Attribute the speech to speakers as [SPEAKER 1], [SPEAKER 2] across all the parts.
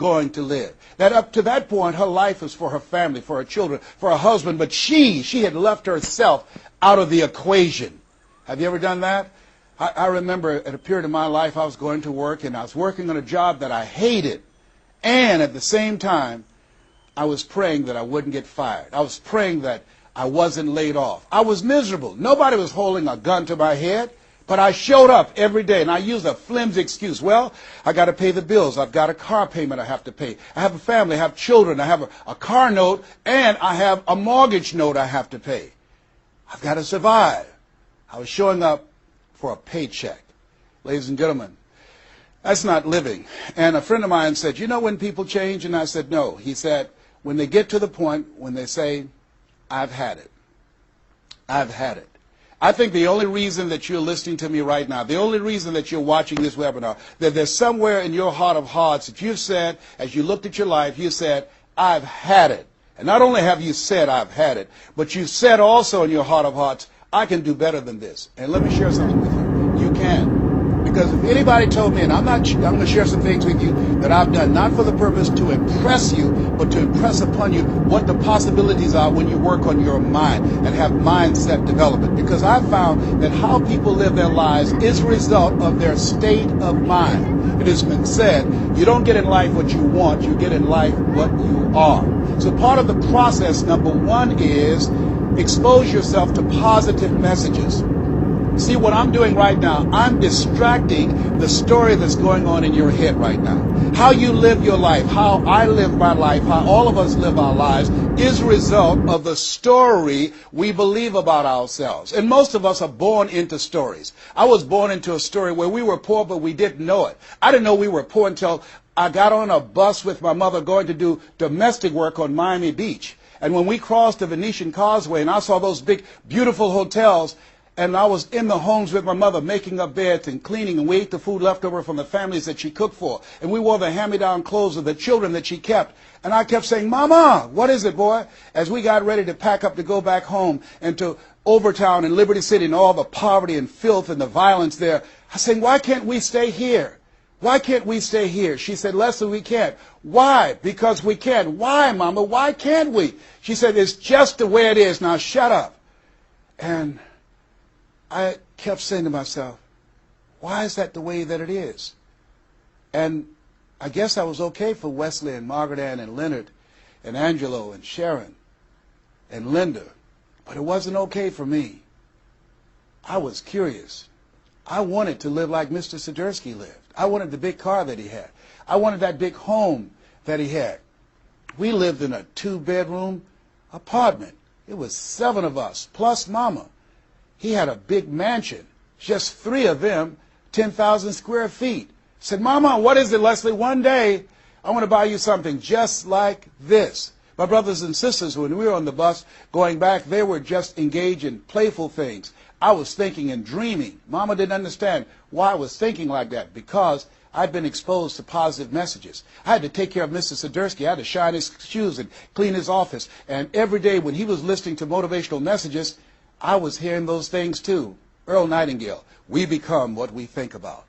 [SPEAKER 1] going to live. That up to that point, her life was for her family, for her children, for her husband, but she had left herself out of the equation. Have you ever done that? I remember at a period of my life I was going to work, and I was working on a job that I hated. And at the same time, I was praying that I wouldn't get fired. I was praying that I wasn't laid off. I was miserable. Nobody was holding a gun to my head, but I showed up every day, and I used a flimsy excuse. Well, I got to pay the bills. I've got a car payment I have to pay. I have a family. I have children. I have a car note, and I have a mortgage note I have to pay. I've got to survive. I was showing up for a paycheck. Ladies and gentlemen, that's not living. And a friend of mine said, you know when people change? And I said, no. He said, when they get to the point when they say, I've had it. I've had it. I think the only reason that you're listening to me right now, the only reason that you're watching this webinar, that there's somewhere in your heart of hearts that you've said, as you looked at your life, you said, I've had it. And not only have you said, I've had it, but you said also in your heart of hearts, I can do better than this. And let me share something with you. You can. Because if anybody told me, and I'm going to share some things with you that I've done, not for the purpose to impress you, but to impress upon you what the possibilities are when you work on your mind and have mindset development. Because I found that how people live their lives is a result of their state of mind. It has been said, you don't get in life what you want, you get in life what you are. So part of the process, number one, is expose yourself to positive messages. See, what I'm doing right now, I'm distracting the story that's going on in your head right now. How you live your life, how I live my life, how all of us live our lives is a result of the story we believe about ourselves. And most of us are born into stories. I was born into a story where we were poor, but we didn't know it. I didn't know we were poor until I got on a bus with my mother going to do domestic work on Miami Beach. And when we crossed the Venetian Causeway and I saw those big, beautiful hotels, and I was in the homes with my mother making up beds and cleaning, and we ate the food left over from the families that she cooked for. And we wore the hand-me-down clothes of the children that she kept. And I kept saying, Mama, what is it, boy? As we got ready to pack up to go back home and to Overtown and Liberty City and all the poverty and filth and the violence there, I was saying, why can't we stay here? Why can't we stay here? She said, Leslie, we can't. Why? Because we can. Why, Mama? Why can't we? She said, it's just the way it is. Now shut up. And I kept saying to myself, why is that the way that it is? And I guess I was okay for Wesley and Margaret Ann and Leonard and Angelo and Sharon and Linda, but it wasn't okay for me. I was curious. I wanted to live like Mr. Sidursky lived. I wanted the big car that he had. I wanted that big home that he had. We lived in a 2-bedroom apartment. It was 7 of us, plus Mama. He had a big mansion, just 3 of them, 10,000 square feet. I said, Mama, what is it, Leslie? One day, I want to buy you something just like this. My brothers and sisters, when we were on the bus going back, they were just engaged in playful things. I was thinking and dreaming. Mama didn't understand why I was thinking like that, because I'd been exposed to positive messages. I had to take care of Mr. Sidursky. I had to shine his shoes and clean his office. And every day when he was listening to motivational messages, I was hearing those things too. Earl Nightingale, we become what we think about.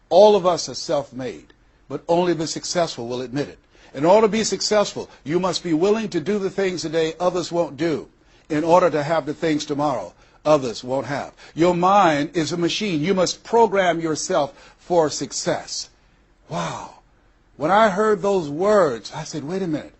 [SPEAKER 1] All of us are self-made, but only the successful will admit it. In order to be successful, you must be willing to do the things today others won't do in order to have the things tomorrow others won't have. Your mind is a machine. You must program yourself for success. Wow. When I heard those words, I said, wait a minute.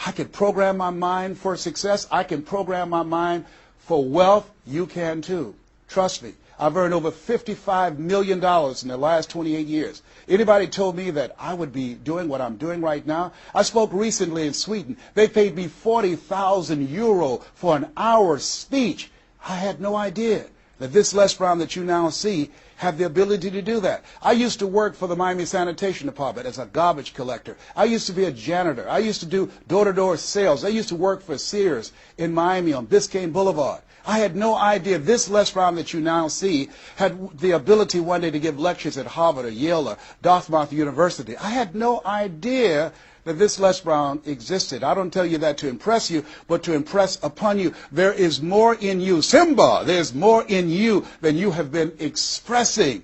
[SPEAKER 1] I can program my mind for success. I can program my mind for wealth. You can too. Trust me. I've earned over $55 million in the last 28 years. Anybody told me that I would be doing what I'm doing right now? I spoke recently in Sweden. They paid me 40,000 euro for an hour speech. I had no idea that this Les Brown that you now see had the ability to do that. I used to work for the Miami Sanitation Department as a garbage collector. I used to be a janitor. I used to do door-to-door sales. I used to work for Sears in Miami on Biscayne Boulevard. I had no idea this Les Brown that you now see had the ability one day to give lectures at Harvard or Yale or Dartmouth University. I had no idea that this Les Brown existed. I don't tell you that to impress you, but to impress upon you. There is more in you. Simba, there's more in you than you have been expressing.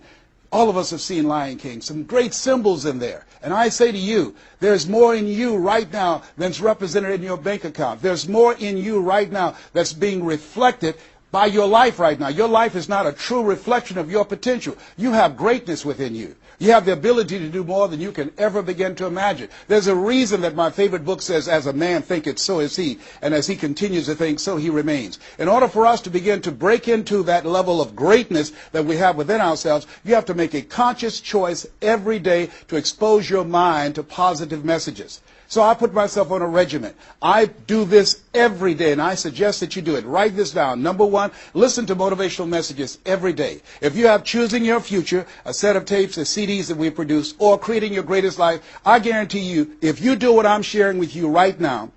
[SPEAKER 1] All of us have seen Lion King, some great symbols in there. And I say to you, there's more in you right now than's represented in your bank account. There's more in you right now that's being reflected by your life right now. Your life is not a true reflection of your potential. You have greatness within you. You have the ability to do more than you can ever begin to imagine. There's a reason that my favorite book says, as a man thinketh, so is he. And as he continues to think, so he remains. In order for us to begin to break into that level of greatness that we have within ourselves, you have to make a conscious choice every day to expose your mind to positive messages. So I put myself on a regimen. I do this every day, and I suggest that you do it. Write this down. Number one, listen to motivational messages every day. If you have Choosing Your Future, a set of tapes, the CDs that we produce, or Creating Your Greatest Life, I guarantee you, if you do what I'm sharing with you right now,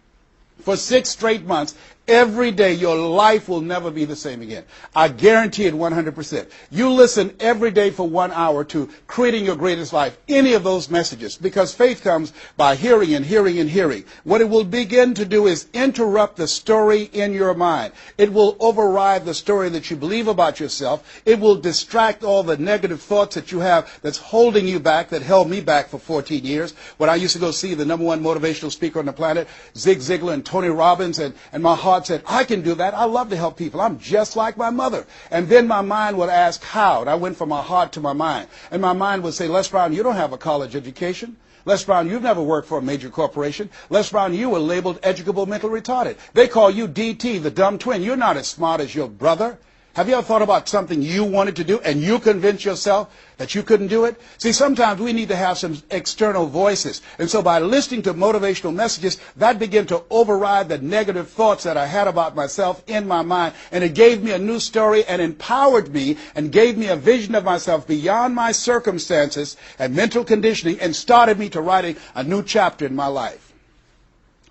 [SPEAKER 1] for 6 straight months, every day, your life will never be the same again. I guarantee it 100%. You listen every day for 1 hour to Creating Your Greatest Life, any of those messages, because faith comes by hearing and hearing and hearing. What it will begin to do is interrupt the story in your mind. It will override the story that you believe about yourself. It will distract all the negative thoughts that you have that's holding you back, that held me back for 14 years. When I used to go see the #1 motivational speaker on the planet, Zig Ziglar and Tony Robbins, and my heart said, I can do that. I love to help people. I'm just like my mother. And then my mind would ask how. And I went from my heart to my mind. And my mind would say, Les Brown, you don't have a college education. Les Brown, you've never worked for a major corporation. Les Brown, you were labeled educable mental retarded. They call you DT, the dumb twin. You're not as smart as your brother. Have you ever thought about something you wanted to do and you convinced yourself that you couldn't do it? See, sometimes we need to have some external voices. And so by listening to motivational messages, that began to override the negative thoughts that I had about myself in my mind. And it gave me a new story and empowered me and gave me a vision of myself beyond my circumstances and mental conditioning and started me to writing a new chapter in my life.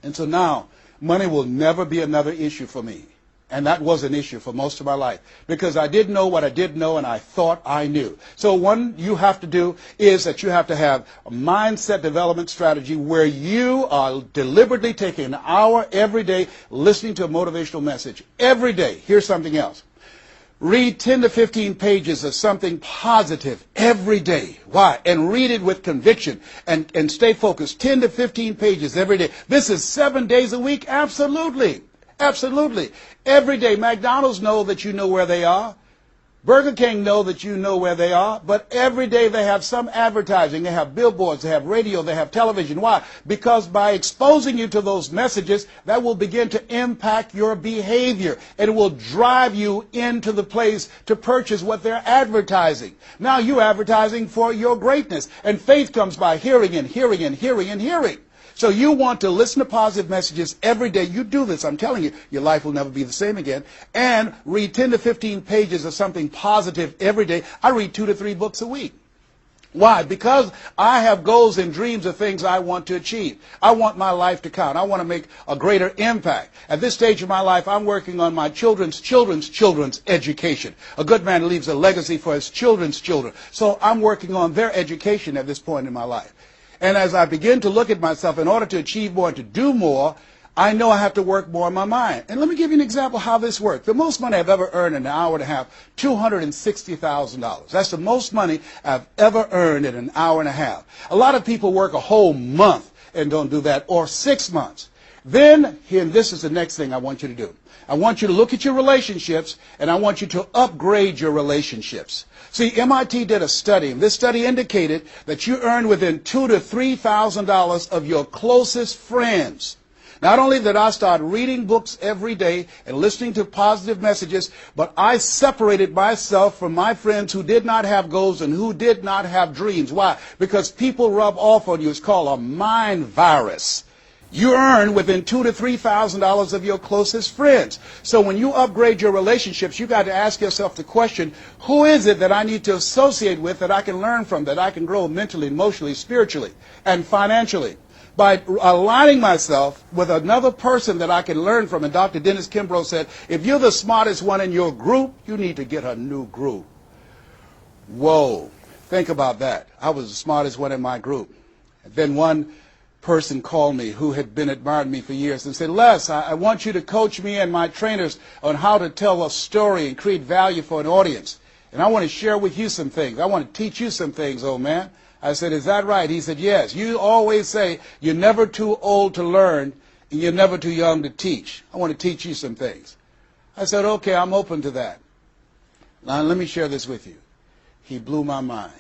[SPEAKER 1] And so now, money will never be another issue for me. And that was an issue for most of my life because I didn't know what I didn't know and I thought I knew. So one you have to do is that you have to have a mindset development strategy where you are deliberately taking an hour every day listening to a motivational message. Every day. Here's something else. Read 10 to 15 pages of something positive every day. Why? And read it with conviction and stay focused. 10 to 15 pages every day. This is 7 days a week? Absolutely. Absolutely. Every day. McDonald's know that you know where they are. Burger King know that you know where they are. But every day they have some advertising. They have billboards. They have radio. They have television. Why? Because by exposing you to those messages, that will begin to impact your behavior. And it will drive you into the place to purchase what they're advertising. Now you're advertising for your greatness. And faith comes by hearing and hearing and hearing and hearing. So you want to listen to positive messages every day. You do this, I'm telling you, your life will never be the same again. And read 10 to 15 pages of something positive every day. I read 2 to 3 books a week. Why? Because I have goals and dreams of things I want to achieve. I want my life to count. I want to make a greater impact. At this stage of my life, I'm working on my children's education. A good man leaves a legacy for his children's children. So I'm working on their education at this point in my life. And as I begin to look at myself, in order to achieve more and to do more, I know I have to work more in my mind. And let me give you an example of how this works. The most money I've ever earned in an hour and a half, $260,000. That's the most money I've ever earned in an hour and a half. A lot of people work a whole month and don't do that, or 6 months. Then, and this is the next thing I want you to do. I want you to look at your relationships, and I want you to upgrade your relationships. See, MIT did a study, and this study indicated that you earn within $2,000 to $3,000 of your closest friends. Not only did I start reading books every day and listening to positive messages, but I separated myself from my friends who did not have goals and who did not have dreams. Why? Because people rub off on you. It's called a mind virus. You earn within $2,000 to $3,000 of your closest friends. So when you upgrade your relationships, you got to ask yourself the question, who is it that I need to associate with, that I can learn from, that I can grow mentally, emotionally, spiritually, and financially? By aligning myself with another person that I can learn from. And Dr. Dennis Kimbrough said, if you're the smartest one in your group, you need to get a new group. Whoa. Think about that. I was the smartest one in my group. And then one person called me who had been admiring me for years and said, Les, I want you to coach me and my trainers on how to tell a story and create value for an audience. And I want to share with you some things. I want to teach you some things, old man. I said, is that right? He said, yes. You always say you're never too old to learn and you're never too young to teach. I want to teach you some things. I said, okay, I'm open to that. Now, let me share this with you. He blew my mind.